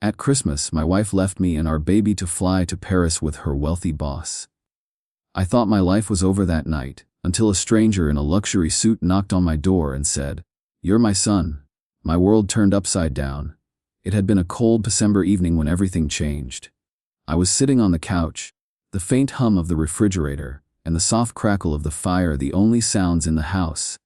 At Christmas, my wife left me and our baby to fly to Paris with her wealthy boss. I thought my life was over that night, until a stranger in a luxury suit knocked on my door and said, "You're my son." My world turned upside down. It had been a cold December evening when everything changed. I was sitting on the couch, the faint hum of the refrigerator and the soft crackle of the fire the only sounds in the house.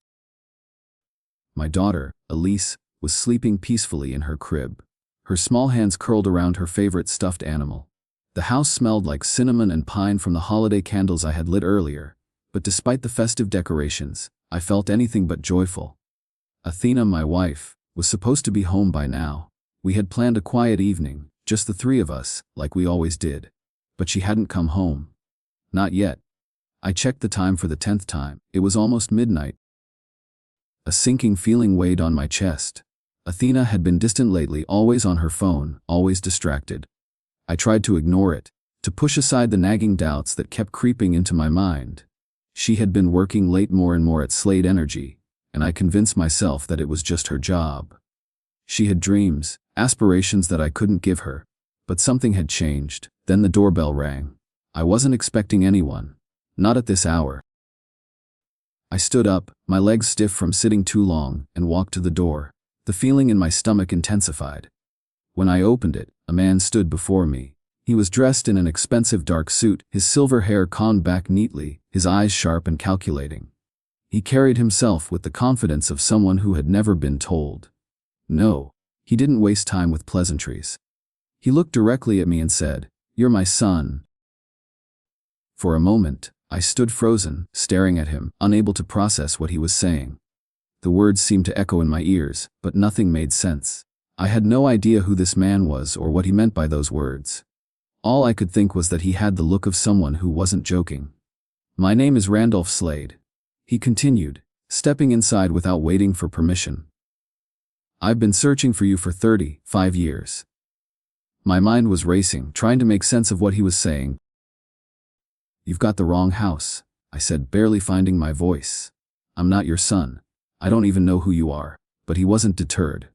My daughter, Elise, was sleeping peacefully in her crib, her small hands curled around her favorite stuffed animal. The house smelled like cinnamon and pine from the holiday candles I had lit earlier, but despite the festive decorations, I felt anything but joyful. Athena, my wife, was supposed to be home by now. We had planned a quiet evening, just the three of us, like we always did. But she hadn't come home. Not yet. I checked the time for the 10th time. It was almost midnight. A sinking feeling weighed on my chest. Athena had been distant lately, always on her phone, always distracted. I tried to ignore it, to push aside the nagging doubts that kept creeping into my mind. She had been working late more and more at Slade Energy, and I convinced myself that it was just her job. She had dreams, aspirations that I couldn't give her, but something had changed. Then the doorbell rang. I wasn't expecting anyone, not at this hour. I stood up, my legs stiff from sitting too long, and walked to the door. The feeling in my stomach intensified. When I opened it, a man stood before me. He was dressed in an expensive dark suit, his silver hair combed back neatly, his eyes sharp and calculating. He carried himself with the confidence of someone who had never been told. No, he didn't waste time with pleasantries. He looked directly at me and said, "You're my son." For a moment, I stood frozen, staring at him, unable to process what he was saying. The words seemed to echo in my ears, but nothing made sense. I had no idea who this man was or what he meant by those words. All I could think was that he had the look of someone who wasn't joking. "My name is Randolph Slade," he continued, stepping inside without waiting for permission. "I've been searching for you for 35 years. My mind was racing, trying to make sense of what he was saying. "You've got the wrong house," I said, barely finding my voice. "I'm not your son. I don't even know who you are." But he wasn't deterred.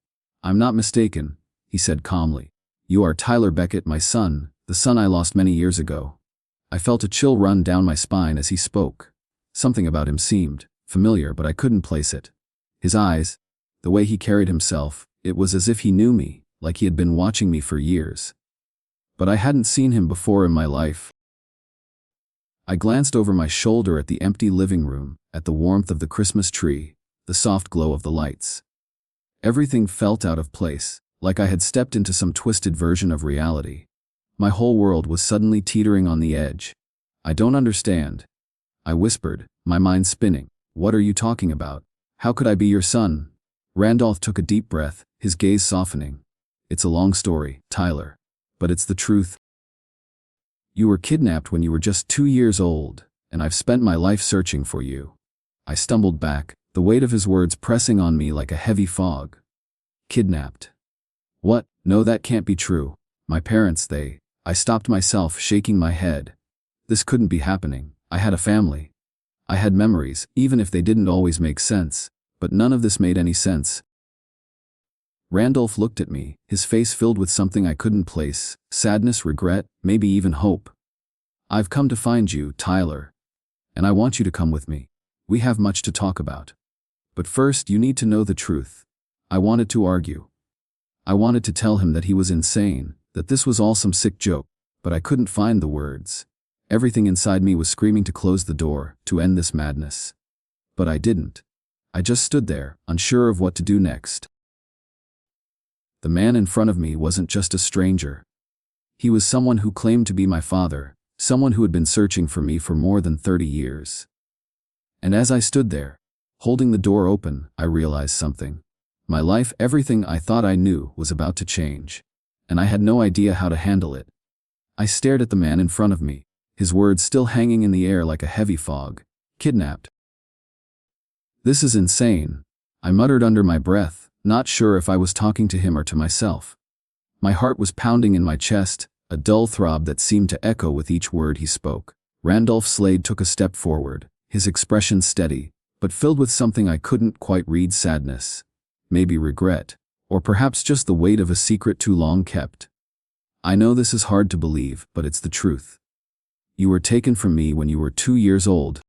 "I'm not mistaken," he said calmly. "You are Tyler Beckett, my son, the son I lost many years ago." I felt a chill run down my spine as he spoke. Something about him seemed familiar, but I couldn't place it. His eyes, the way he carried himself, it was as if he knew me, like he had been watching me for years. But I hadn't seen him before in my life. I glanced over my shoulder at the empty living room, at the warmth of the Christmas tree, the soft glow of the lights. Everything felt out of place, like I had stepped into some twisted version of reality. My whole world was suddenly teetering on the edge. "I don't understand," I whispered, my mind spinning. "What are you talking about? How could I be your son?" Randolph took a deep breath, his gaze softening. "It's a long story, Tyler. But it's the truth. You were kidnapped when you were just 2 years old, and I've spent my life searching for you." I stumbled back, the weight of his words pressing on me like a heavy fog. "Kidnapped? What? No, that can't be true. My parents, I stopped myself, shaking my head. This couldn't be happening. I had a family. I had memories, even if they didn't always make sense, but none of this made any sense." Randolph looked at me, his face filled with something I couldn't place, sadness, regret, maybe even hope. "I've come to find you, Tyler. And I want you to come with me. We have much to talk about. But first you need to know the truth." I wanted to argue. I wanted to tell him that he was insane, that this was all some sick joke, but I couldn't find the words. Everything inside me was screaming to close the door, to end this madness. But I didn't. I just stood there, unsure of what to do next. The man in front of me wasn't just a stranger. He was someone who claimed to be my father, someone who had been searching for me for more than 30 years. And as I stood there, holding the door open, I realized something. My life, everything I thought I knew, was about to change. And I had no idea how to handle it. I stared at the man in front of me, his words still hanging in the air like a heavy fog. "Kidnapped. This is insane," I muttered under my breath, not sure if I was talking to him or to myself. My heart was pounding in my chest, a dull throb that seemed to echo with each word he spoke. Randolph Slade took a step forward, his expression steady, but filled with something I couldn't quite read: sadness, maybe regret, or perhaps just the weight of a secret too long kept. I know this is hard to believe, but it's the truth. You were taken from me when you were 2 years old.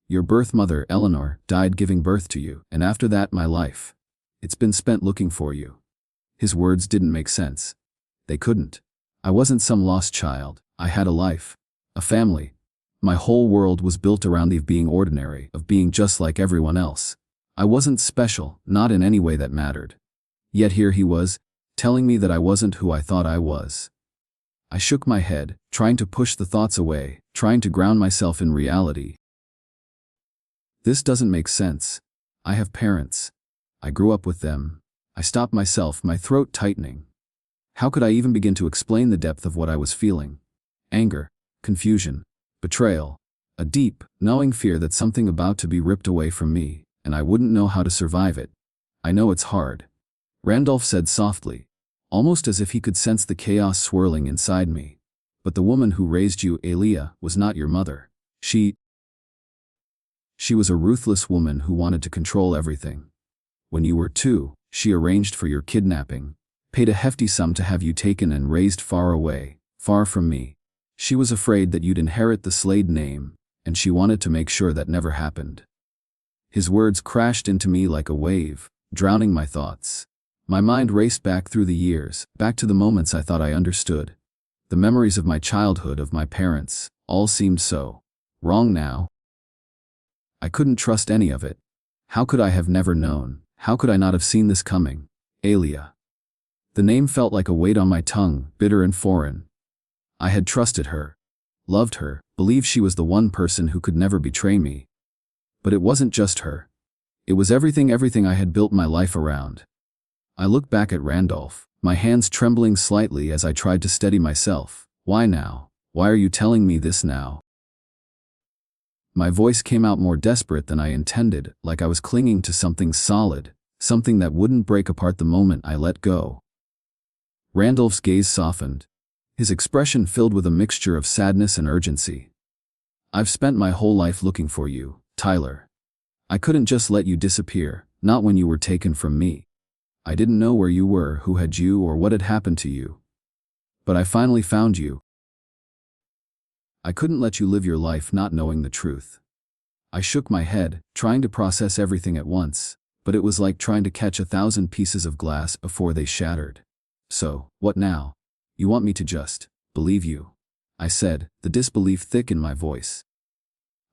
Your birth mother, Eleanor, died giving birth to you, and after that my life. It's been spent looking for you." His words didn't make sense. They couldn't. I wasn't some lost child. I had a life. A family. My whole world was built around the of being ordinary, of being just like everyone else. I wasn't special, not in any way that mattered. Yet here he was, telling me that I wasn't who I thought I was. I shook my head, trying to push the thoughts away, trying to ground myself in reality. This doesn't make sense. I have parents. I grew up with them. I stopped myself, my throat tightening. How could I even begin to explain the depth of what I was feeling? Anger, confusion, betrayal, a deep, gnawing fear that something about to be ripped away from me, and I wouldn't know how to survive it. "I know it's hard," Randolph said softly, almost as if he could sense the chaos swirling inside me. "But the woman who raised you, Aaliyah, was not your mother. She was a ruthless woman who wanted to control everything. When you were 2, she arranged for your kidnapping, paid a hefty sum to have you taken and raised far away, far from me. She was afraid that you'd inherit the Slade name, and she wanted to make sure that never happened." His words crashed into me like a wave, drowning my thoughts. My mind raced back through the years, back to the moments I thought I understood. The memories of my childhood, of my parents, all seemed so wrong now. I couldn't trust any of it. How could I have never known? How could I not have seen this coming? Aaliyah. The name felt like a weight on my tongue, bitter and foreign. I had trusted her, loved her, believed she was the one person who could never betray me. But it wasn't just her. It was everything I had built my life around. I looked back at Randolph, my hands trembling slightly as I tried to steady myself. "Why now? Why are you telling me this now?" My voice came out more desperate than I intended, like I was clinging to something solid, something that wouldn't break apart the moment I let go. Randolph's gaze softened, his expression filled with a mixture of sadness and urgency. "I've spent my whole life looking for you, Tyler. I couldn't just let you disappear, not when you were taken from me. I didn't know where you were, who had you, or what had happened to you. But I finally found you. I couldn't let you live your life not knowing the truth." I shook my head, trying to process everything at once, but it was like trying to catch 1,000 pieces of glass before they shattered. "So, what now? You want me to just believe you?" I said, the disbelief thick in my voice.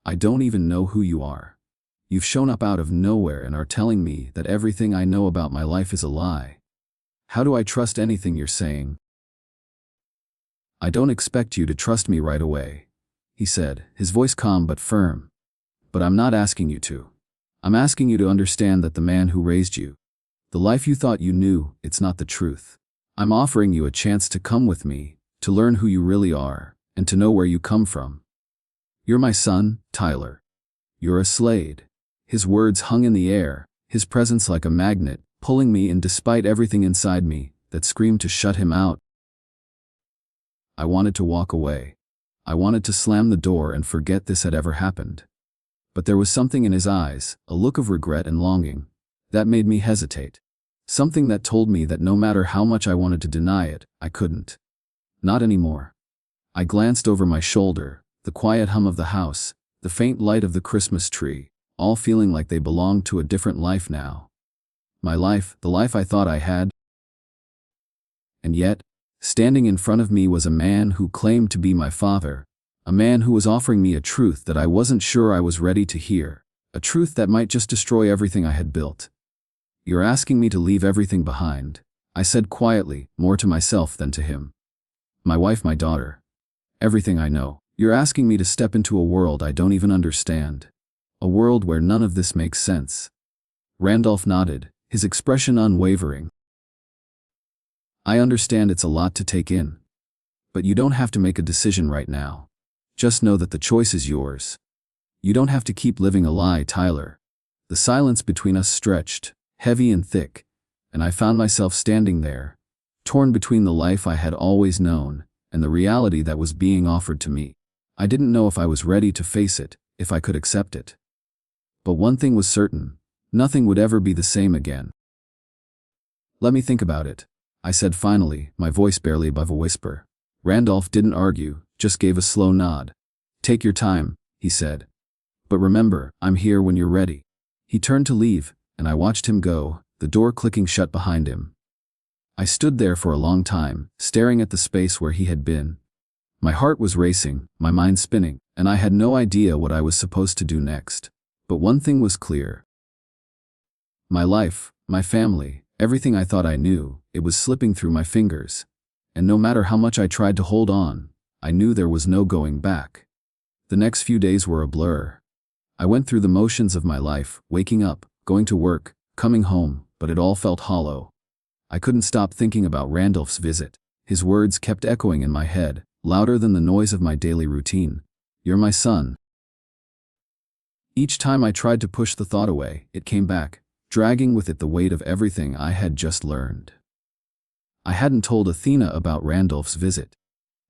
"I don't even know who you are. You've shown up out of nowhere and are telling me that everything I know about my life is a lie. How do I trust anything you're saying?" "I don't expect you to trust me right away," he said, his voice calm but firm. "But I'm not asking you to. I'm asking you to understand that the man who raised you, the life you thought you knew, it's not the truth. I'm offering you a chance to come with me, to learn who you really are, and to know where you come from. You're my son, Tyler. You're a Slade." His words hung in the air, his presence like a magnet, pulling me in despite everything inside me that screamed to shut him out. I wanted to walk away. I wanted to slam the door and forget this had ever happened. But there was something in his eyes, a look of regret and longing, that made me hesitate. Something that told me that no matter how much I wanted to deny it, I couldn't. Not anymore. I glanced over my shoulder, the quiet hum of the house, the faint light of the Christmas tree, all feeling like they belonged to a different life now. My life, the life I thought I had. And yet, standing in front of me was a man who claimed to be my father, a man who was offering me a truth that I wasn't sure I was ready to hear, a truth that might just destroy everything I had built. "You're asking me to leave everything behind," I said quietly, more to myself than to him. "My wife, my daughter. Everything I know. You're asking me to step into a world I don't even understand. A world where none of this makes sense." Randolph nodded, his expression unwavering. "I understand it's a lot to take in. But you don't have to make a decision right now. Just know that the choice is yours. You don't have to keep living a lie, Tyler." The silence between us stretched, heavy and thick, and I found myself standing there, torn between the life I had always known and the reality that was being offered to me. I didn't know if I was ready to face it, if I could accept it. But one thing was certain, nothing would ever be the same again. "Let me think about it," I said finally, my voice barely above a whisper. Randolph didn't argue, just gave a slow nod. Take your time, he said. But remember, I'm here when you're ready. He turned to leave, and I watched him go, the door clicking shut behind him. I stood there for a long time, staring at the space where he had been. My heart was racing, my mind spinning, and I had no idea what I was supposed to do next. But one thing was clear. My life, my family, everything I thought I knew, it was slipping through my fingers. And no matter how much I tried to hold on, I knew there was no going back. The next few days were a blur. I went through the motions of my life, waking up, going to work, coming home, but it all felt hollow. I couldn't stop thinking about Randolph's visit. His words kept echoing in my head, louder than the noise of my daily routine. You're my son. Each time I tried to push the thought away, it came back, dragging with it the weight of everything I had just learned. I hadn't told Athena about Randolph's visit.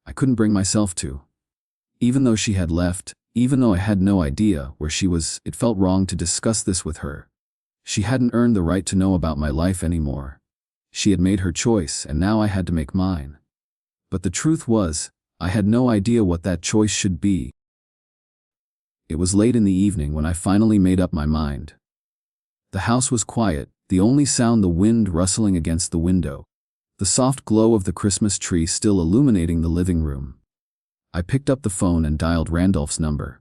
I couldn't bring myself to. Even though she had left, even though I had no idea where she was, it felt wrong to discuss this with her. She hadn't earned the right to know about my life anymore. She had made her choice, and now I had to make mine. But the truth was, I had no idea what that choice should be. It was late in the evening when I finally made up my mind. The house was quiet, the only sound the wind rustling against the window, the soft glow of the Christmas tree still illuminating the living room. I picked up the phone and dialed Randolph's number.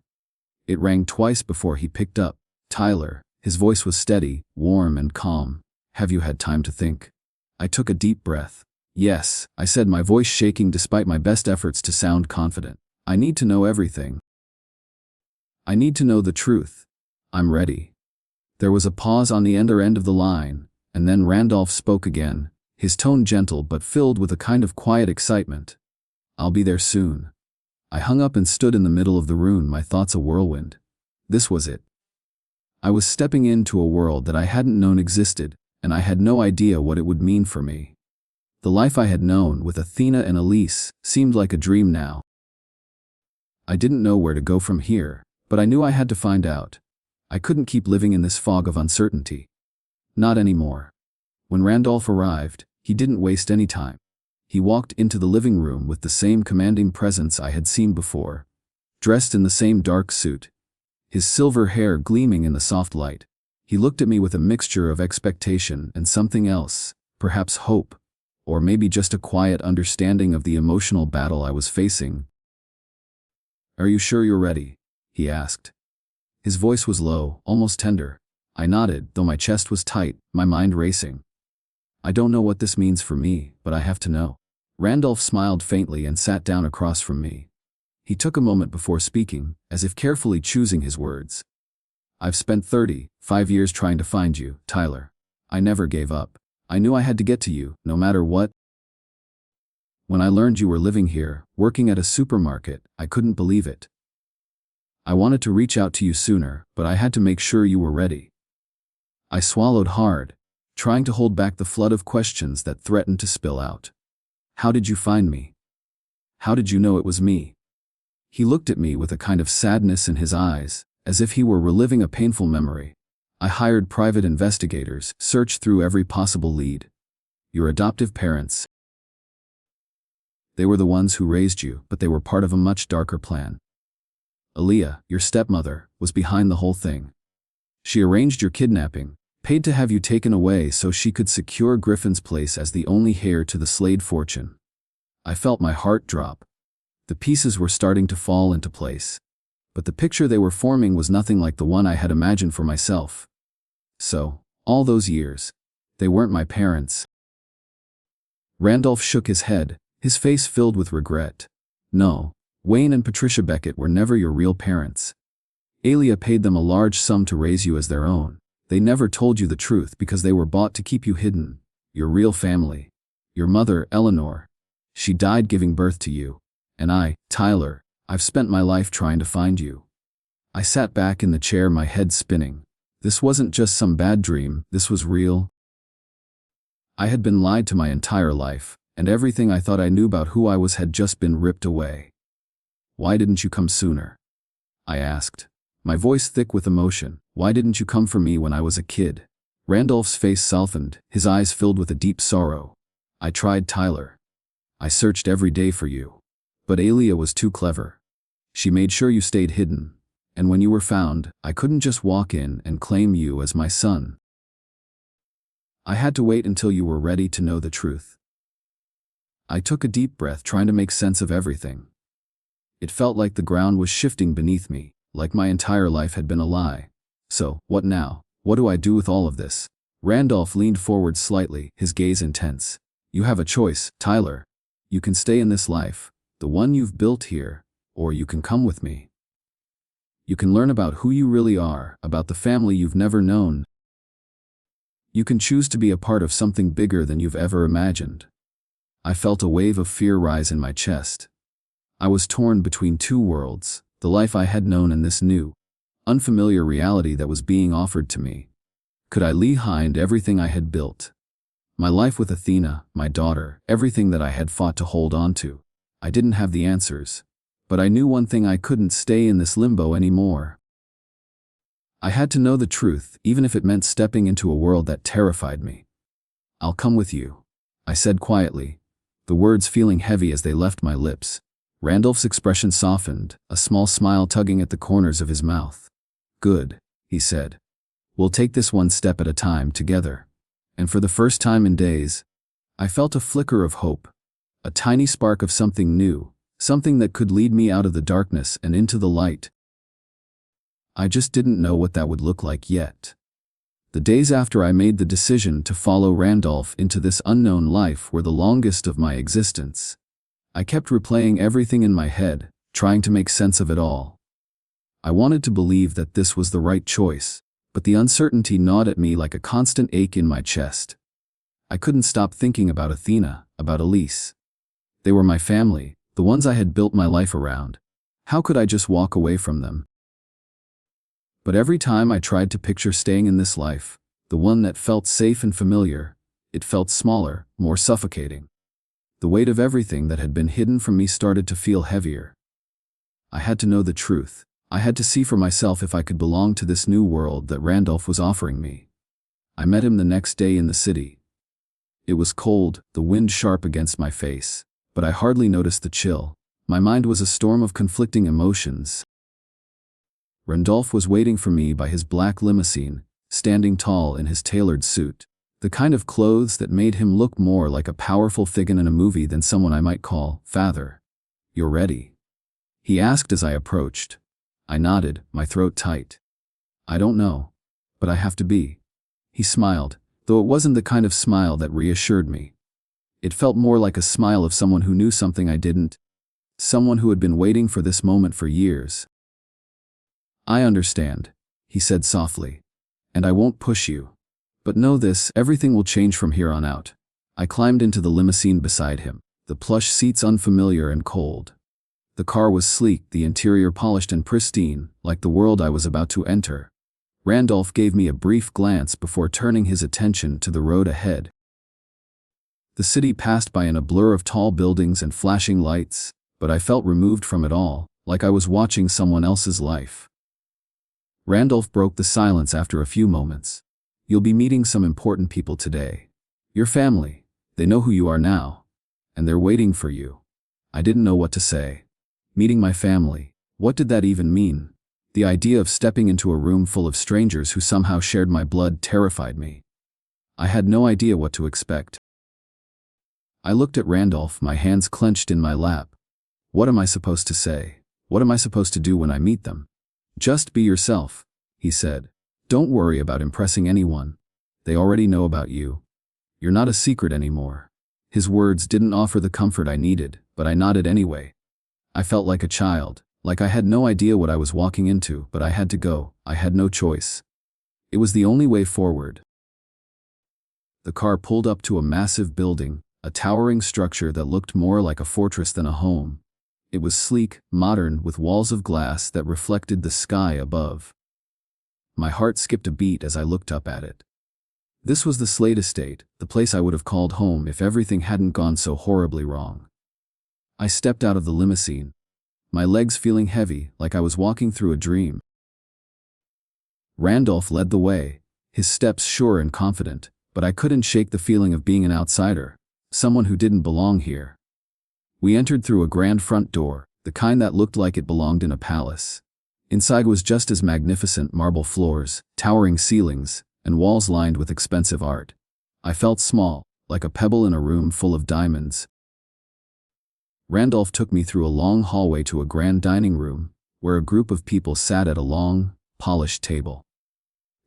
It rang twice before he picked up. Tyler, his voice was steady, warm and calm. Have you had time to think? I took a deep breath. Yes, I said, my voice shaking despite my best efforts to sound confident. I need to know everything. I need to know the truth. I'm ready. There was a pause on the other end of the line, and then Randolph spoke again, his tone gentle but filled with a kind of quiet excitement. I'll be there soon. I hung up and stood in the middle of the room, my thoughts a whirlwind. This was it. I was stepping into a world that I hadn't known existed, and I had no idea what it would mean for me. The life I had known with Athena and Elise seemed like a dream now. I didn't know where to go from here, but I knew I had to find out. I couldn't keep living in this fog of uncertainty. Not anymore. When Randolph arrived, he didn't waste any time. He walked into the living room with the same commanding presence I had seen before, dressed in the same dark suit, his silver hair gleaming in the soft light. He looked at me with a mixture of expectation and something else, perhaps hope, or maybe just a quiet understanding of the emotional battle I was facing. Are you sure you're ready? He asked. His voice was low, almost tender. I nodded, though my chest was tight, my mind racing. I don't know what this means for me, but I have to know. Randolph smiled faintly and sat down across from me. He took a moment before speaking, as if carefully choosing his words. I've spent 35 years trying to find you, Tyler. I never gave up. I knew I had to get to you, no matter what. When I learned you were living here, working at a supermarket, I couldn't believe it. I wanted to reach out to you sooner, but I had to make sure you were ready. I swallowed hard, trying to hold back the flood of questions that threatened to spill out. How did you find me? How did you know it was me? He looked at me with a kind of sadness in his eyes, as if he were reliving a painful memory. I hired private investigators, searched through every possible lead. Your adoptive parents. They were the ones who raised you, but they were part of a much darker plan. Aaliyah, your stepmother, was behind the whole thing. She arranged your kidnapping, paid to have you taken away so she could secure Griffin's place as the only heir to the Slade fortune. I felt my heart drop. The pieces were starting to fall into place. But the picture they were forming was nothing like the one I had imagined for myself. So, all those years, they weren't my parents. Randolph shook his head, his face filled with regret. No, Wayne and Patricia Beckett were never your real parents. Aaliyah paid them a large sum to raise you as their own. They never told you the truth because they were bought to keep you hidden. Your real family. Your mother, Eleanor. She died giving birth to you. And I, Tyler, I've spent my life trying to find you. I sat back in the chair, my head spinning. This wasn't just some bad dream, this was real. I had been lied to my entire life, and everything I thought I knew about who I was had just been ripped away. Why didn't you come sooner? I asked, my voice thick with emotion. Why didn't you come for me when I was a kid? Randolph's face softened, his eyes filled with a deep sorrow. I tried, Tyler. I searched every day for you. But Alia was too clever. She made sure you stayed hidden, and when you were found, I couldn't just walk in and claim you as my son. I had to wait until you were ready to know the truth. I took a deep breath, trying to make sense of everything. It felt like the ground was shifting beneath me, like my entire life had been a lie. So, what now? What do I do with all of this? Randolph leaned forward slightly, his gaze intense. You have a choice, Tyler. You can stay in this life, the one you've built here, or you can come with me. You can learn about who you really are, about the family you've never known. You can choose to be a part of something bigger than you've ever imagined. I felt a wave of fear rise in my chest. I was torn between two worlds, the life I had known and this new, unfamiliar reality that was being offered to me. Could I leave behind everything I had built? My life with Athena, my daughter, everything that I had fought to hold on to. I didn't have the answers, but I knew one thing: I couldn't stay in this limbo anymore. I had to know the truth, even if it meant stepping into a world that terrified me. I'll come with you, I said quietly, the words feeling heavy as they left my lips. Randolph's expression softened, a small smile tugging at the corners of his mouth. Good, he said. We'll take this one step at a time together. And for the first time in days, I felt a flicker of hope, a tiny spark of something new, something that could lead me out of the darkness and into the light. I just didn't know what that would look like yet. The days after I made the decision to follow Randolph into this unknown life were the longest of my existence. I kept replaying everything in my head, trying to make sense of it all. I wanted to believe that this was the right choice, but the uncertainty gnawed at me like a constant ache in my chest. I couldn't stop thinking about Athena, about Elise. They were my family, the ones I had built my life around. How could I just walk away from them? But every time I tried to picture staying in this life, the one that felt safe and familiar, it felt smaller, more suffocating. The weight of everything that had been hidden from me started to feel heavier. I had to know the truth. I had to see for myself if I could belong to this new world that Randolph was offering me. I met him the next day in the city. It was cold, the wind sharp against my face, but I hardly noticed the chill. My mind was a storm of conflicting emotions. Randolph was waiting for me by his black limousine, standing tall in his tailored suit, the kind of clothes that made him look more like a powerful figure in a movie than someone I might call father. You're ready? He asked as I approached. I nodded, my throat tight. I don't know, but I have to be. He smiled, though it wasn't the kind of smile that reassured me. It felt more like a smile of someone who knew something I didn't, someone who had been waiting for this moment for years. I understand, he said softly, and I won't push you. But know this, everything will change from here on out. I climbed into the limousine beside him, the plush seats unfamiliar and cold. The car was sleek, the interior polished and pristine, like the world I was about to enter. Randolph gave me a brief glance before turning his attention to the road ahead. The city passed by in a blur of tall buildings and flashing lights, but I felt removed from it all, like I was watching someone else's life. Randolph broke the silence after a few moments. You'll be meeting some important people today. Your family, they know who you are now, and they're waiting for you. I didn't know what to say. Meeting my family, what did that even mean? The idea of stepping into a room full of strangers who somehow shared my blood terrified me. I had no idea what to expect. I looked at Randolph, my hands clenched in my lap. What am I supposed to say? What am I supposed to do when I meet them? Just be yourself, he said. Don't worry about impressing anyone. They already know about you. You're not a secret anymore. His words didn't offer the comfort I needed, but I nodded anyway. I felt like a child, like I had no idea what I was walking into, but I had to go. I had no choice. It was the only way forward. The car pulled up to a massive building, a towering structure that looked more like a fortress than a home. It was sleek, modern, with walls of glass that reflected the sky above. My heart skipped a beat as I looked up at it. This was the Slade estate, the place I would have called home if everything hadn't gone so horribly wrong. I stepped out of the limousine, my legs feeling heavy, like I was walking through a dream. Randolph led the way, his steps sure and confident, but I couldn't shake the feeling of being an outsider, someone who didn't belong here. We entered through a grand front door, the kind that looked like it belonged in a palace. Inside was just as magnificent: marble floors, towering ceilings, and walls lined with expensive art. I felt small, like a pebble in a room full of diamonds. Randolph took me through a long hallway to a grand dining room, where a group of people sat at a long, polished table.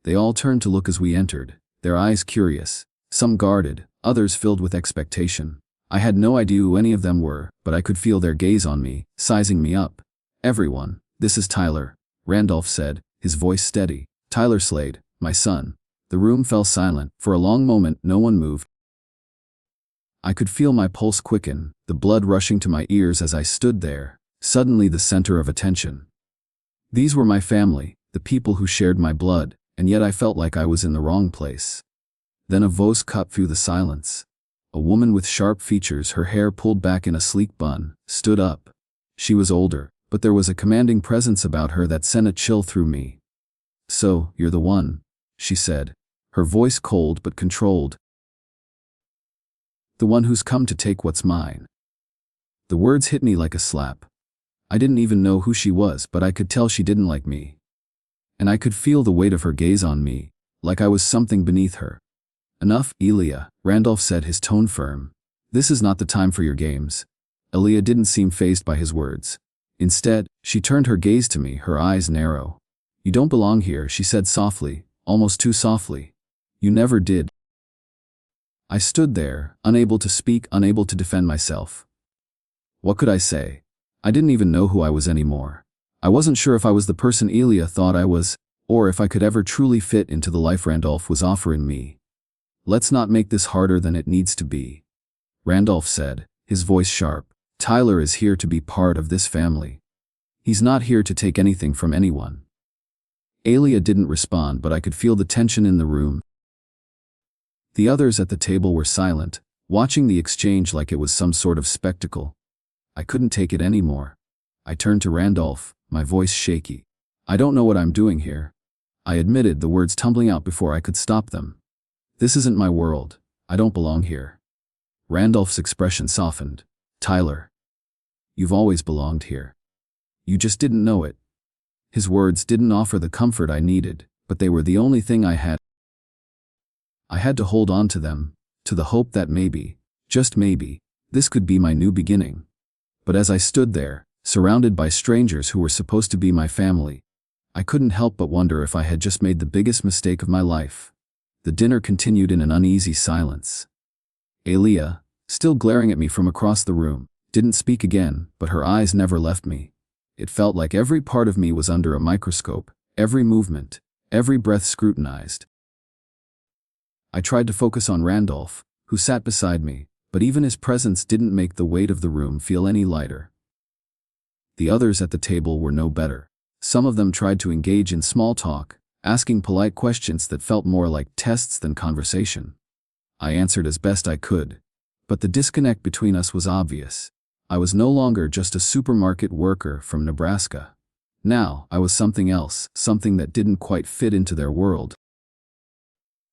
They all turned to look as we entered, their eyes curious, some guarded, others filled with expectation. I had no idea who any of them were, but I could feel their gaze on me, sizing me up. "Everyone, this is Tyler," Randolph said, his voice steady. "Tyler Slade, my son." The room fell silent. For a long moment, no one moved. I could feel my pulse quicken, the blood rushing to my ears as I stood there, suddenly the center of attention. These were my family, the people who shared my blood, and yet I felt like I was in the wrong place. Then a voice cut through the silence. A woman with sharp features, her hair pulled back in a sleek bun, stood up. She was older, but there was a commanding presence about her that sent a chill through me. "So, you're the one," she said, her voice cold but controlled. "The one who's come to take what's mine." The words hit me like a slap. I didn't even know who she was, but I could tell she didn't like me. And I could feel the weight of her gaze on me, like I was something beneath her. "Enough, Elia," Randolph said, his tone firm. "This is not the time for your games." Elia didn't seem fazed by his words. Instead, she turned her gaze to me, her eyes narrow. "You don't belong here," she said softly, almost too softly. "You never did." I stood there, unable to speak, unable to defend myself. What could I say? I didn't even know who I was anymore. I wasn't sure if I was the person Elia thought I was, or if I could ever truly fit into the life Randolph was offering me. "Let's not make this harder than it needs to be," Randolph said, his voice sharp. "Tyler is here to be part of this family. He's not here to take anything from anyone." Elia didn't respond, but I could feel the tension in the room. The others at the table were silent, watching the exchange like it was some sort of spectacle. I couldn't take it anymore. I turned to Randolph, my voice shaky. "I don't know what I'm doing here," I admitted, the words tumbling out before I could stop them. "This isn't my world. I don't belong here." Randolph's expression softened. "Tyler, you've always belonged here. You just didn't know it." His words didn't offer the comfort I needed, but they were the only thing I had. I had to hold on to them, to the hope that maybe, just maybe, this could be my new beginning. But as I stood there, surrounded by strangers who were supposed to be my family, I couldn't help but wonder if I had just made the biggest mistake of my life. The dinner continued in an uneasy silence. Elia, still glaring at me from across the room, didn't speak again, but her eyes never left me. It felt like every part of me was under a microscope, every movement, every breath scrutinized. I tried to focus on Randolph, who sat beside me, but even his presence didn't make the weight of the room feel any lighter. The others at the table were no better. Some of them tried to engage in small talk, asking polite questions that felt more like tests than conversation. I answered as best I could, but the disconnect between us was obvious. I was no longer just a supermarket worker from Nebraska. Now, I was something else, something that didn't quite fit into their world.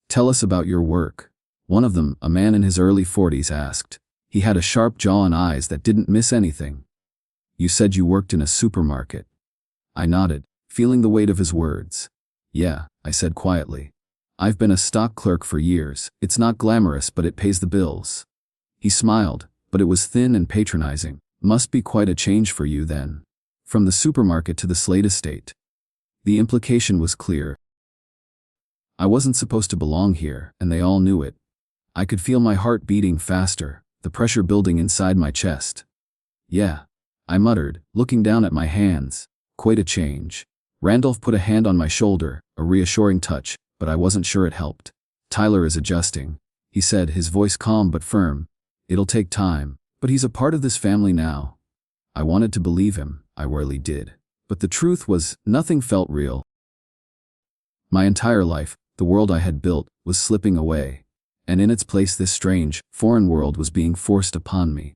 "Tell us about your work," one of them, a man in his early 40s, asked. He had a sharp jaw and eyes that didn't miss anything. "You said you worked in a supermarket." I nodded, feeling the weight of his words. "Yeah," I said quietly. "I've been a stock clerk for years. It's not glamorous, but it pays the bills." He smiled, but it was thin and patronizing. "Must be quite a change for you then. From the supermarket to the Slade estate." The implication was clear. I wasn't supposed to belong here, and they all knew it. I could feel my heart beating faster, the pressure building inside my chest. "Yeah," I muttered, looking down at my hands. "Quite a change." Randolph put a hand on my shoulder, a reassuring touch, but I wasn't sure it helped. "Tyler is adjusting," he said, his voice calm but firm. "It'll take time, but he's a part of this family now." I wanted to believe him, I rarely did. But the truth was, nothing felt real. My entire life, the world I had built, was slipping away, and in its place this strange, foreign world was being forced upon me.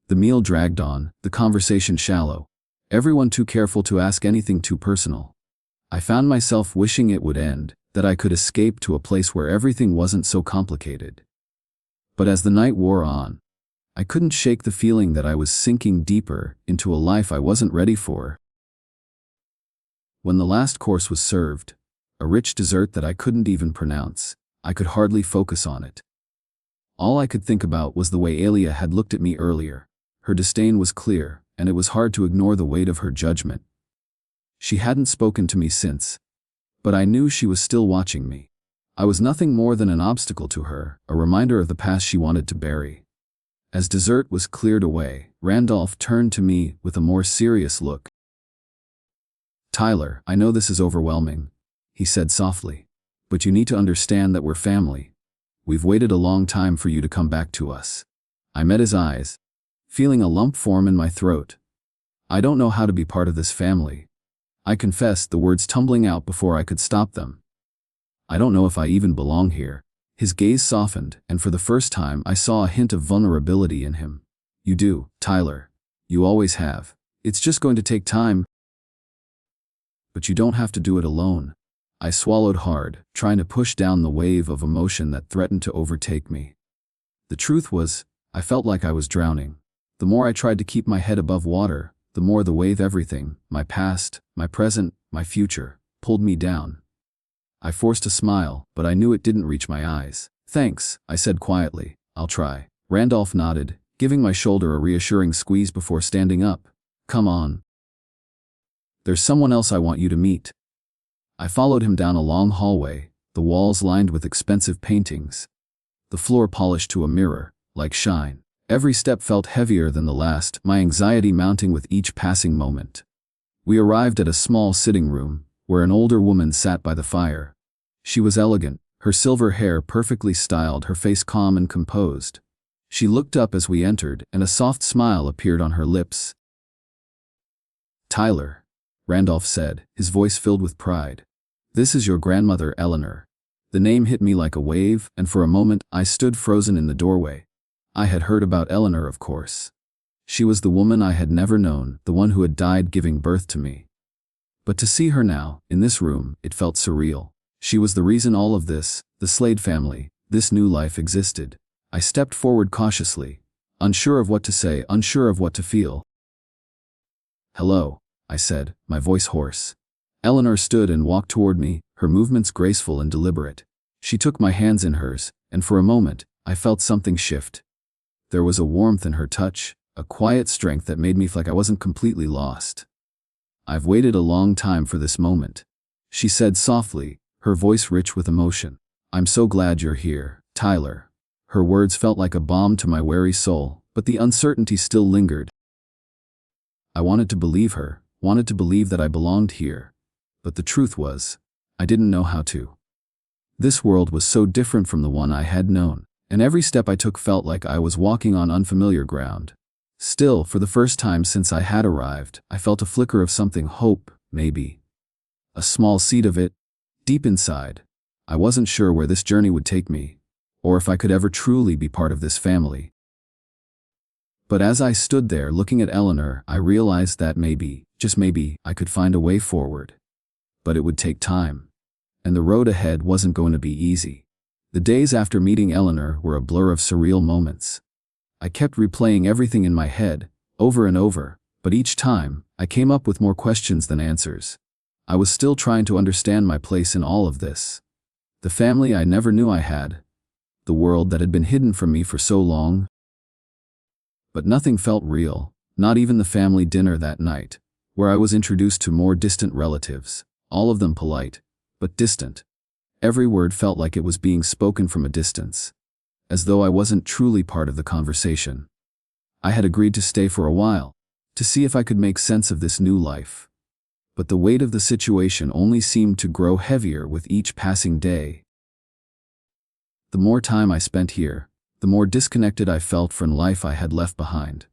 The meal dragged on, the conversation shallow, everyone too careful to ask anything too personal. I found myself wishing it would end, that I could escape to a place where everything wasn't so complicated. But as the night wore on, I couldn't shake the feeling that I was sinking deeper into a life I wasn't ready for. When the last course was served, a rich dessert that I couldn't even pronounce, I could hardly focus on it. All I could think about was the way Alia had looked at me earlier. Her disdain was clear, and it was hard to ignore the weight of her judgment. She hadn't spoken to me since, but I knew she was still watching me. I was nothing more than an obstacle to her, a reminder of the past she wanted to bury. As dessert was cleared away, Randolph turned to me with a more serious look. "Tyler, I know this is overwhelming," he said softly, "but you need to understand that we're family. We've waited a long time for you to come back to us." I met his eyes, feeling a lump form in my throat. "I don't know how to be part of this family," I confessed, the words tumbling out before I could stop them. "I don't know if I even belong here." His gaze softened, and for the first time I saw a hint of vulnerability in him. "You do, Tyler. You always have. It's just going to take time. But you don't have to do it alone." I swallowed hard, trying to push down the wave of emotion that threatened to overtake me. The truth was, I felt like I was drowning. The more I tried to keep my head above water, the more the wave everything, my past, my present, my future, pulled me down. I forced a smile, but I knew it didn't reach my eyes. "Thanks," I said quietly. "I'll try." Randolph nodded, giving my shoulder a reassuring squeeze before standing up. "Come on. There's someone else I want you to meet." I followed him down a long hallway, the walls lined with expensive paintings, the floor polished to a mirror, like shine. Every step felt heavier than the last, my anxiety mounting with each passing moment. We arrived at a small sitting room, where an older woman sat by the fire. She was elegant, her silver hair perfectly styled, her face calm and composed. She looked up as we entered, and a soft smile appeared on her lips. "Tyler," Randolph said, his voice filled with pride. "This is your grandmother, Eleanor." The name hit me like a wave, and for a moment I stood frozen in the doorway. I had heard about Eleanor, of course. She was the woman I had never known, the one who had died giving birth to me. But to see her now, in this room, it felt surreal. She was the reason all of this, the Slade family, this new life existed. I stepped forward cautiously, unsure of what to say, unsure of what to feel. "Hello," I said, my voice hoarse. Eleanor stood and walked toward me, her movements graceful and deliberate. She took my hands in hers, and for a moment, I felt something shift. There was a warmth in her touch, a quiet strength that made me feel like I wasn't completely lost. "I've waited a long time for this moment," she said softly, her voice rich with emotion. "I'm so glad you're here, Tyler." Her words felt like a balm to my weary soul, but the uncertainty still lingered. I wanted to believe her, wanted to believe that I belonged here. But the truth was, I didn't know how to. This world was so different from the one I had known, and every step I took felt like I was walking on unfamiliar ground. Still, for the first time since I had arrived, I felt a flicker of something, hope, maybe. A small seed of it, deep inside. I wasn't sure where this journey would take me, or if I could ever truly be part of this family. But as I stood there looking at Eleanor, I realized that maybe, just maybe, I could find a way forward. But it would take time. And the road ahead wasn't going to be easy. The days after meeting Eleanor were a blur of surreal moments. I kept replaying everything in my head, over and over, but each time, I came up with more questions than answers. I was still trying to understand my place in all of this. The family I never knew I had. The world that had been hidden from me for so long. But nothing felt real, not even the family dinner that night, where I was introduced to more distant relatives, all of them polite, but distant. Every word felt like it was being spoken from a distance, as though I wasn't truly part of the conversation. I had agreed to stay for a while, to see if I could make sense of this new life. But the weight of the situation only seemed to grow heavier with each passing day. The more time I spent here, the more disconnected I felt from life I had left behind.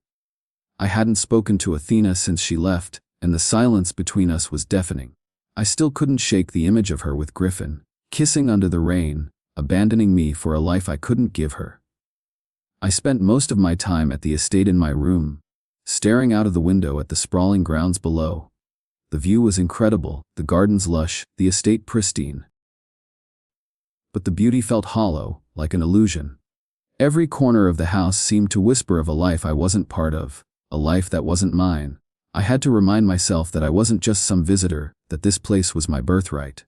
I hadn't spoken to Athena since she left, and the silence between us was deafening. I still couldn't shake the image of her with Griffin, kissing under the rain, abandoning me for a life I couldn't give her. I spent most of my time at the estate in my room, staring out of the window at the sprawling grounds below. The view was incredible, the gardens lush, the estate pristine. But the beauty felt hollow, like an illusion. Every corner of the house seemed to whisper of a life I wasn't part of, a life that wasn't mine. I had to remind myself that I wasn't just some visitor, that this place was my birthright.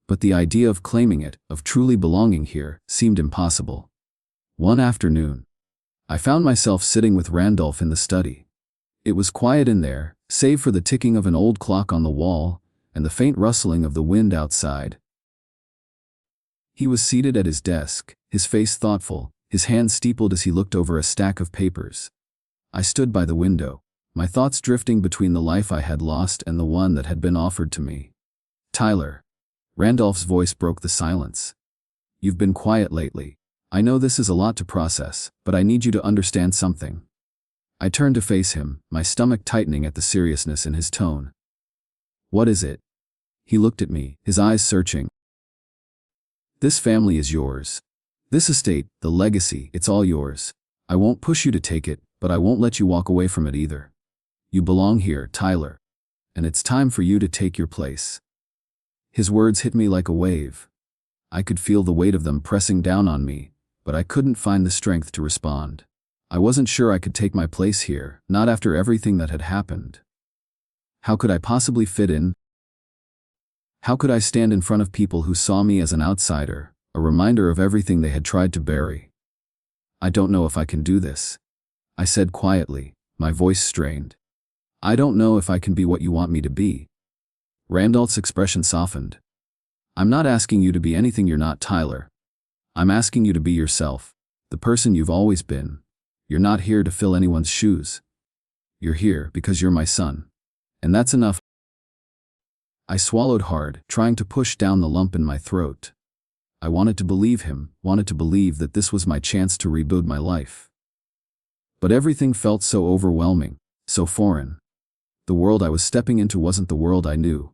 But the idea of claiming it, of truly belonging here, seemed impossible. One afternoon, I found myself sitting with Randolph in the study. It was quiet in there, save for the ticking of an old clock on the wall and the faint rustling of the wind outside. He was seated at his desk, his face thoughtful, his hands steepled as he looked over a stack of papers. I stood by the window, my thoughts drifting between the life I had lost and the one that had been offered to me. "Tyler." Randolph's voice broke the silence. "You've been quiet lately. I know this is a lot to process, but I need you to understand something." I turned to face him, my stomach tightening at the seriousness in his tone. "What is it?" He looked at me, his eyes searching. "This family is yours. This estate, the legacy, it's all yours. I won't push you to take it, but I won't let you walk away from it either. You belong here, Tyler. And it's time for you to take your place." His words hit me like a wave. I could feel the weight of them pressing down on me, but I couldn't find the strength to respond. I wasn't sure I could take my place here, not after everything that had happened. How could I possibly fit in? How could I stand in front of people who saw me as an outsider, a reminder of everything they had tried to bury? "I don't know if I can do this," I said quietly, my voice strained. "I don't know if I can be what you want me to be." Randolph's expression softened. "I'm not asking you to be anything you're not, Tyler. I'm asking you to be yourself, the person you've always been. You're not here to fill anyone's shoes. You're here because you're my son. And that's enough." I swallowed hard, trying to push down the lump in my throat. I wanted to believe him, wanted to believe that this was my chance to rebuild my life. But everything felt so overwhelming, so foreign. The world I was stepping into wasn't the world I knew.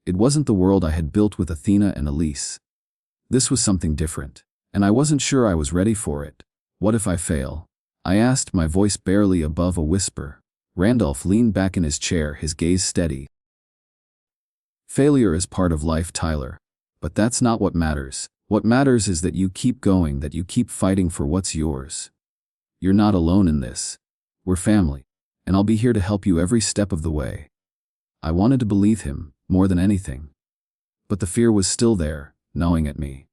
It wasn't the world I had built with Athena and Elise. This was something different, and I wasn't sure I was ready for it. "What if I fail?" I asked, my voice barely above a whisper. Randolph leaned back in his chair, his gaze steady. "Failure is part of life, Tyler. But that's not what matters. What matters is that you keep going, that you keep fighting for what's yours. You're not alone in this. We're family, and I'll be here to help you every step of the way." I wanted to believe him, more than anything. But the fear was still there, gnawing at me.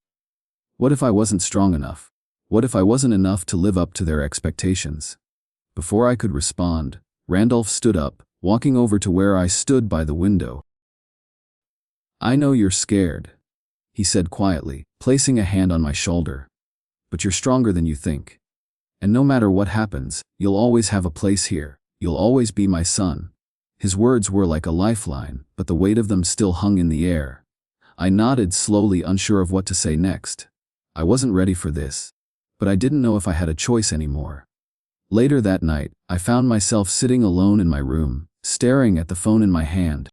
What if I wasn't strong enough? What if I wasn't enough to live up to their expectations? Before I could respond, Randolph stood up, walking over to where I stood by the window. "I know you're scared," he said quietly, placing a hand on my shoulder. "But you're stronger than you think. And no matter what happens, you'll always have a place here. You'll always be my son." His words were like a lifeline, but the weight of them still hung in the air. I nodded slowly, unsure of what to say next. I wasn't ready for this, but I didn't know if I had a choice anymore. Later that night, I found myself sitting alone in my room, staring at the phone in my hand.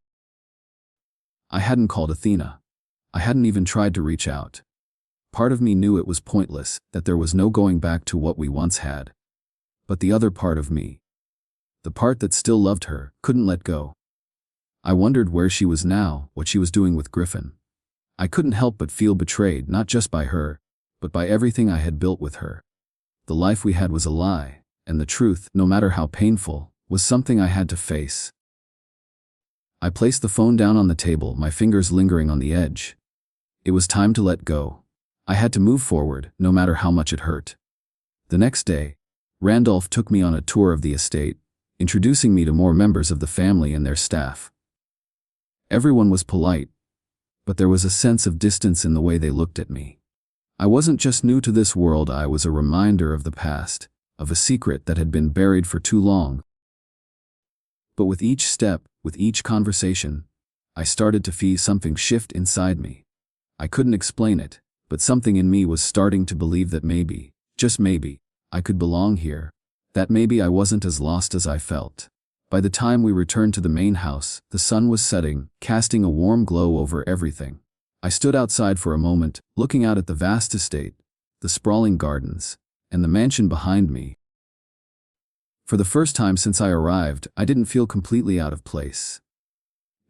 I hadn't called Athena. I hadn't even tried to reach out. Part of me knew it was pointless, that there was no going back to what we once had. But the other part of me, the part that still loved her, couldn't let go. I wondered where she was now, what she was doing with Griffin. I couldn't help but feel betrayed, not just by her, but by everything I had built with her. The life we had was a lie, and the truth, no matter how painful, was something I had to face. I placed the phone down on the table, my fingers lingering on the edge. It was time to let go. I had to move forward, no matter how much it hurt. The next day, Randolph took me on a tour of the estate, introducing me to more members of the family and their staff. Everyone was polite, but there was a sense of distance in the way they looked at me. I wasn't just new to this world, I was a reminder of the past, of a secret that had been buried for too long. But with each step, with each conversation, I started to feel something shift inside me. I couldn't explain it, but something in me was starting to believe that maybe, just maybe, I could belong here, that maybe I wasn't as lost as I felt. By the time we returned to the main house, the sun was setting, casting a warm glow over everything. I stood outside for a moment, looking out at the vast estate, the sprawling gardens, and the mansion behind me. For the first time since I arrived, I didn't feel completely out of place.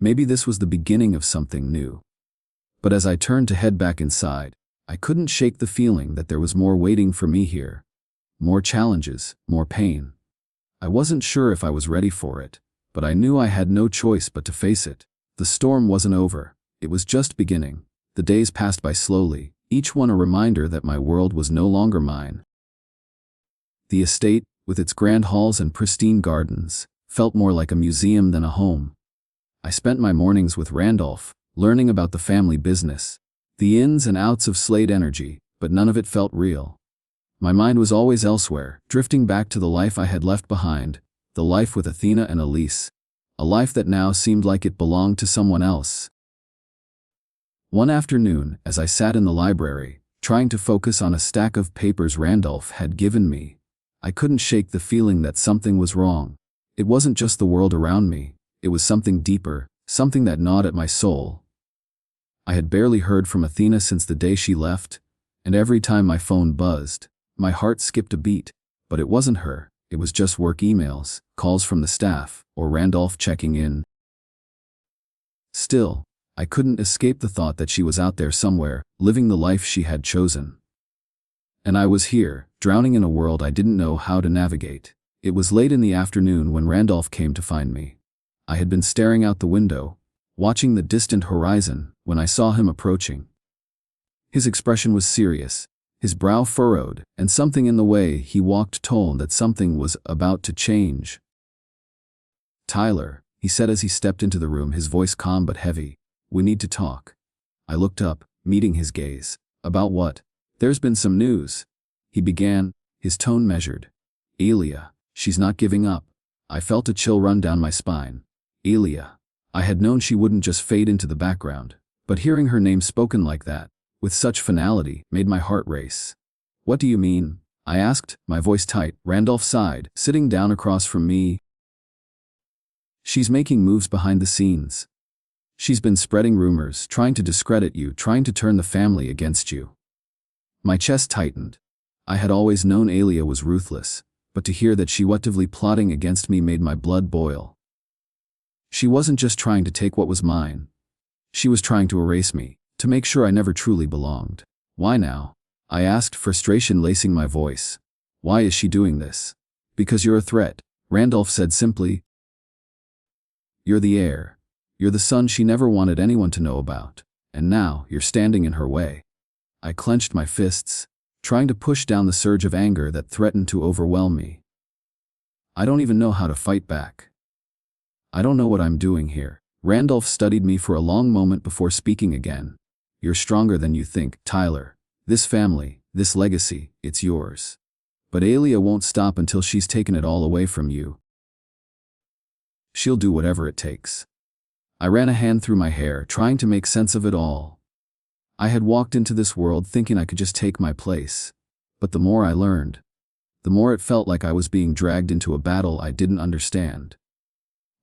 Maybe this was the beginning of something new. But as I turned to head back inside, I couldn't shake the feeling that there was more waiting for me here. more challenges, more pain. I wasn't sure if I was ready for it, but I knew I had no choice but to face it. The storm wasn't over, it was just beginning. The days passed by slowly, each one a reminder that my world was no longer mine. The estate, with its grand halls and pristine gardens, felt more like a museum than a home. I spent my mornings with Randolph, learning about the family business, the ins and outs of Slade Energy, but none of it felt real. My mind was always elsewhere, drifting back to the life I had left behind, the life with Athena and Elise, a life that now seemed like it belonged to someone else. One afternoon, as I sat in the library, trying to focus on a stack of papers Randolph had given me, I couldn't shake the feeling that something was wrong. It wasn't just the world around me, it was something deeper, something that gnawed at my soul. I had barely heard from Athena since the day she left, and every time my phone buzzed, my heart skipped a beat, but it wasn't her, it was just work emails, calls from the staff, or Randolph checking in. Still, I couldn't escape the thought that she was out there somewhere, living the life she had chosen. And I was here, drowning in a world I didn't know how to navigate. It was late in the afternoon when Randolph came to find me. I had been staring out the window, watching the distant horizon, when I saw him approaching. His expression was serious, his brow furrowed, and something in the way he walked told that something was about to change. "Tyler," he said as he stepped into the room, his voice calm but heavy, "we need to talk." I looked up, meeting his gaze. "About what?" "There's been some news," he began, his tone measured. "Elia, she's not giving up." I felt a chill run down my spine. Elia. I had known she wouldn't just fade into the background, but hearing her name spoken like that, with such finality, made my heart race. "What do you mean?" I asked, my voice tight. Randolph sighed, sitting down across from me. "She's making moves behind the scenes. She's been spreading rumors, trying to discredit you, trying to turn the family against you." My chest tightened. I had always known Elia was ruthless, but to hear that she was actively plotting against me made my blood boil. She wasn't just trying to take what was mine. She was trying to erase me, to make sure I never truly belonged. "Why now?" I asked, frustration lacing my voice. "Why is she doing this?" "Because you're a threat," Randolph said simply. "You're the heir. You're the son she never wanted anyone to know about, and now you're standing in her way." I clenched my fists, trying to push down the surge of anger that threatened to overwhelm me. I don't even know how to fight back. "I don't know what I'm doing here." Randolph studied me for a long moment before speaking again. "You're stronger than you think, Tyler. This family, this legacy, it's yours. But Elia won't stop until she's taken it all away from you. She'll do whatever it takes." I ran a hand through my hair, trying to make sense of it all. I had walked into this world thinking I could just take my place. But the more I learned, the more it felt like I was being dragged into a battle I didn't understand.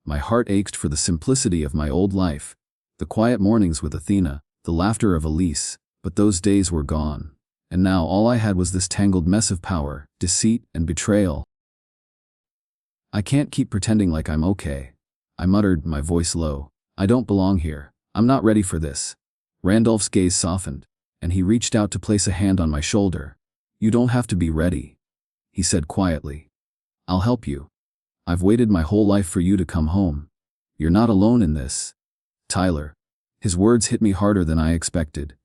My heart ached for the simplicity of my old life, the quiet mornings with Athena, the laughter of Elise, but those days were gone, and now all I had was this tangled mess of power, deceit, and betrayal. "I can't keep pretending like I'm okay," I muttered, my voice low. "I don't belong here. I'm not ready for this." Randolph's gaze softened, and he reached out to place a hand on my shoulder. "You don't have to be ready," he said quietly. "I'll help you. I've waited my whole life for you to come home. You're not alone in this, Tyler." His words hit me harder than I expected.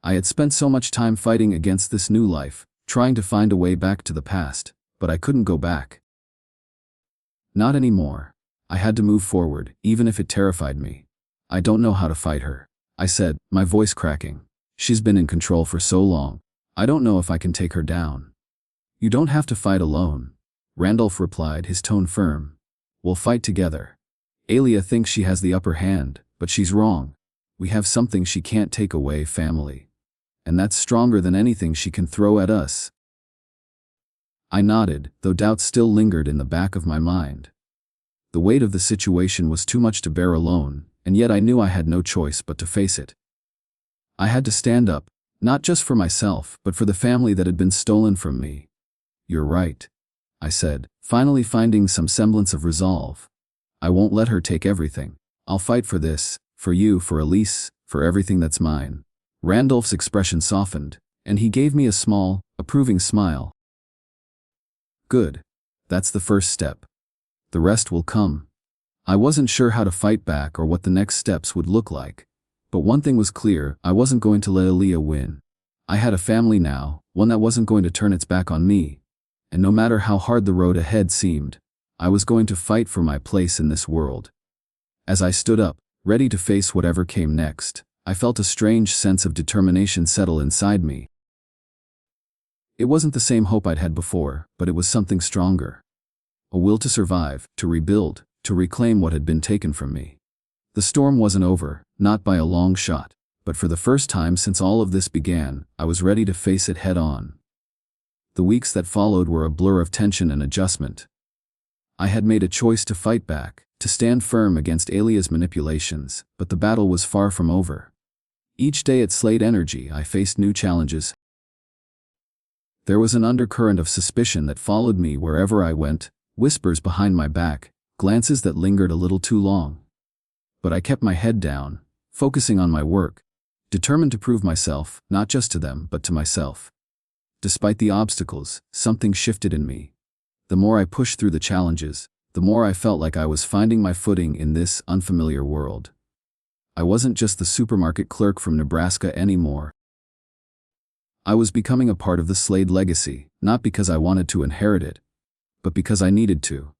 I had spent so much time fighting against this new life, trying to find a way back to the past, but I couldn't go back. Not anymore. I had to move forward, even if it terrified me. "I don't know how to fight her," I said, my voice cracking. "She's been in control for so long. I don't know if I can take her down." "You don't have to fight alone," Randolph replied, his tone firm. "We'll fight together. Elia thinks she has the upper hand, but she's wrong. We have something she can't take away, family. And that's stronger than anything she can throw at us." I nodded, though doubt still lingered in the back of my mind. The weight of the situation was too much to bear alone, and yet I knew I had no choice but to face it. I had to stand up, not just for myself, but for the family that had been stolen from me. "You're right," I said, finally finding some semblance of resolve. "I won't let her take everything. I'll fight for this, for you, for Elise, for everything that's mine." Randolph's expression softened, and he gave me a small, approving smile. Good. That's the first step. The rest will come. I wasn't sure how to fight back or what the next steps would look like. But one thing was clear, I wasn't going to let Aaliyah win. I had a family now, one that wasn't going to turn its back on me. And no matter how hard the road ahead seemed, I was going to fight for my place in this world. As I stood up, ready to face whatever came next, I felt a strange sense of determination settle inside me. It wasn't the same hope I'd had before, but it was something stronger. A will to survive, to rebuild, to reclaim what had been taken from me. The storm wasn't over, not by a long shot, but for the first time since all of this began, I was ready to face it head on. The weeks that followed were a blur of tension and adjustment. I had made a choice to fight back, to stand firm against Aaliyah's manipulations, but the battle was far from over. Each day it slayed energy, I faced new challenges. There was an undercurrent of suspicion that followed me wherever I went, whispers behind my back, glances that lingered a little too long. But I kept my head down, focusing on my work, determined to prove myself, not just to them, but to myself. Despite the obstacles, something shifted in me. The more I pushed through the challenges, the more I felt like I was finding my footing in this unfamiliar world. I wasn't just the supermarket clerk from Nebraska anymore. I was becoming a part of the Slade legacy, not because I wanted to inherit it, but because I needed to.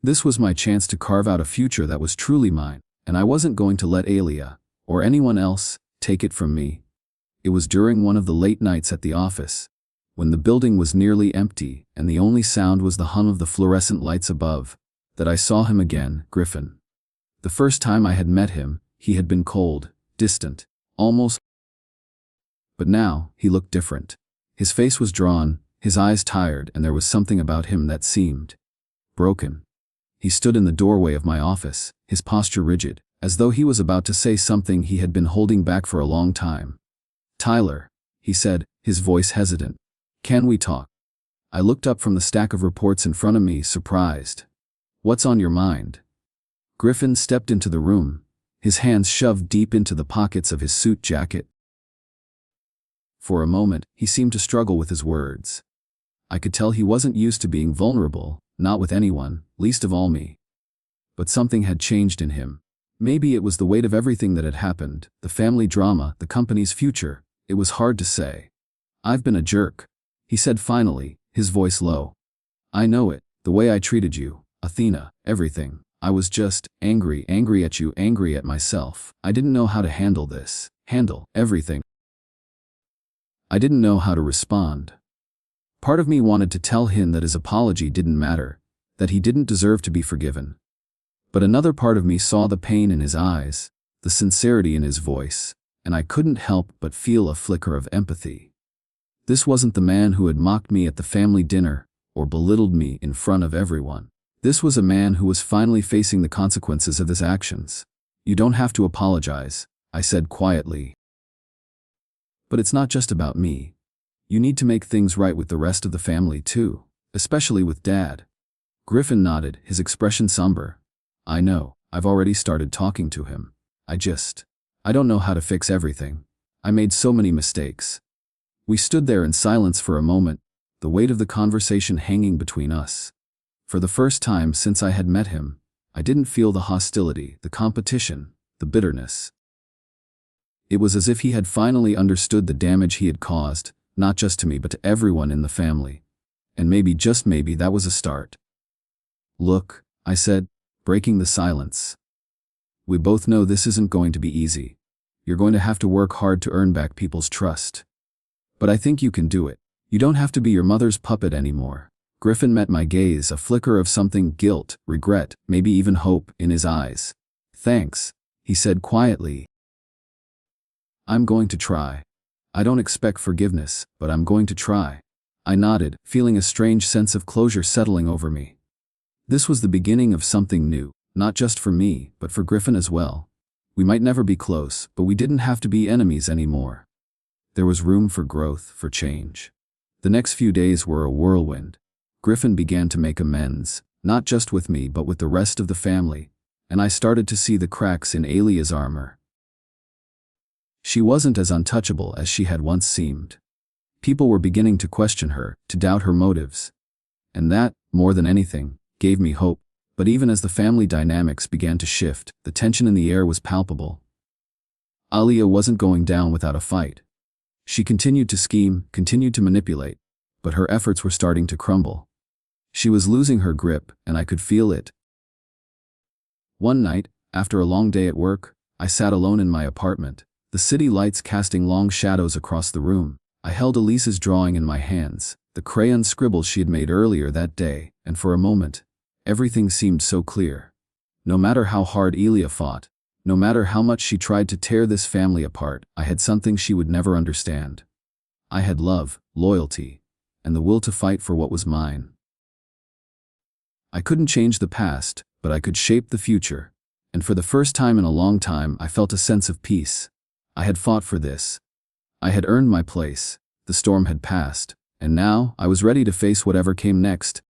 This was my chance to carve out a future that was truly mine, and I wasn't going to let Aaliyah, or anyone else, take it from me. It was during one of the late nights at the office, when the building was nearly empty and the only sound was the hum of the fluorescent lights above, that I saw him again, Griffin. The first time I had met him, he had been cold, distant, almost. But now, he looked different. His face was drawn, his eyes tired, and there was something about him that seemed broken. He stood in the doorway of my office, his posture rigid, as though he was about to say something he had been holding back for a long time. "Tyler," he said, his voice hesitant. "Can we talk?" I looked up from the stack of reports in front of me, surprised. "What's on your mind?" Griffin stepped into the room, his hands shoved deep into the pockets of his suit jacket. For a moment, he seemed to struggle with his words. I could tell he wasn't used to being vulnerable, not with anyone, least of all me. But something had changed in him. Maybe it was the weight of everything that had happened, the family drama, the company's future. It was hard to say. "I've been a jerk," he said finally, his voice low. "I know it, the way I treated you, Athena, everything. I was just angry at you, angry at myself. I didn't know how to handle this, handle everything. I didn't know how to respond." Part of me wanted to tell him that his apology didn't matter, that he didn't deserve to be forgiven. But another part of me saw the pain in his eyes, the sincerity in his voice, and I couldn't help but feel a flicker of empathy. This wasn't the man who had mocked me at the family dinner or belittled me in front of everyone. This was a man who was finally facing the consequences of his actions. "You don't have to apologize," I said quietly. "But it's not just about me. You need to make things right with the rest of the family too, especially with Dad." Griffin nodded, his expression somber. "I know, I've already started talking to him. I don't know how to fix everything. I made so many mistakes." We stood there in silence for a moment, the weight of the conversation hanging between us. For the first time since I had met him, I didn't feel the hostility, the competition, the bitterness. It was as if he had finally understood the damage he had caused, not just to me but to everyone in the family. And maybe, just maybe, that was a start. "Look," I said, breaking the silence. "We both know this isn't going to be easy. You're going to have to work hard to earn back people's trust. But I think you can do it. You don't have to be your mother's puppet anymore." Griffin met my gaze, a flicker of something, guilt, regret, maybe even hope, in his eyes. "Thanks," he said quietly. "I'm going to try. I don't expect forgiveness, but I'm going to try." I nodded, feeling a strange sense of closure settling over me. This was the beginning of something new, not just for me, but for Griffin as well. We might never be close, but we didn't have to be enemies anymore. There was room for growth, for change. The next few days were a whirlwind. Griffin began to make amends, not just with me but with the rest of the family, and I started to see the cracks in Aaliyah's armor. She wasn't as untouchable as she had once seemed. People were beginning to question her, to doubt her motives. And that, more than anything, gave me hope. But even as the family dynamics began to shift, the tension in the air was palpable. Alia wasn't going down without a fight. She continued to scheme, continued to manipulate, but her efforts were starting to crumble. She was losing her grip, and I could feel it. One night, after a long day at work, I sat alone in my apartment, the city lights casting long shadows across the room. I held Elise's drawing in my hands, the crayon scribbles she had made earlier that day, and for a moment, everything seemed so clear. No matter how hard Elia fought, no matter how much she tried to tear this family apart, I had something she would never understand. I had love, loyalty, and the will to fight for what was mine. I couldn't change the past, but I could shape the future, and for the first time in a long time I felt a sense of peace. I had fought for this. I had earned my place, the storm had passed, and now I was ready to face whatever came next,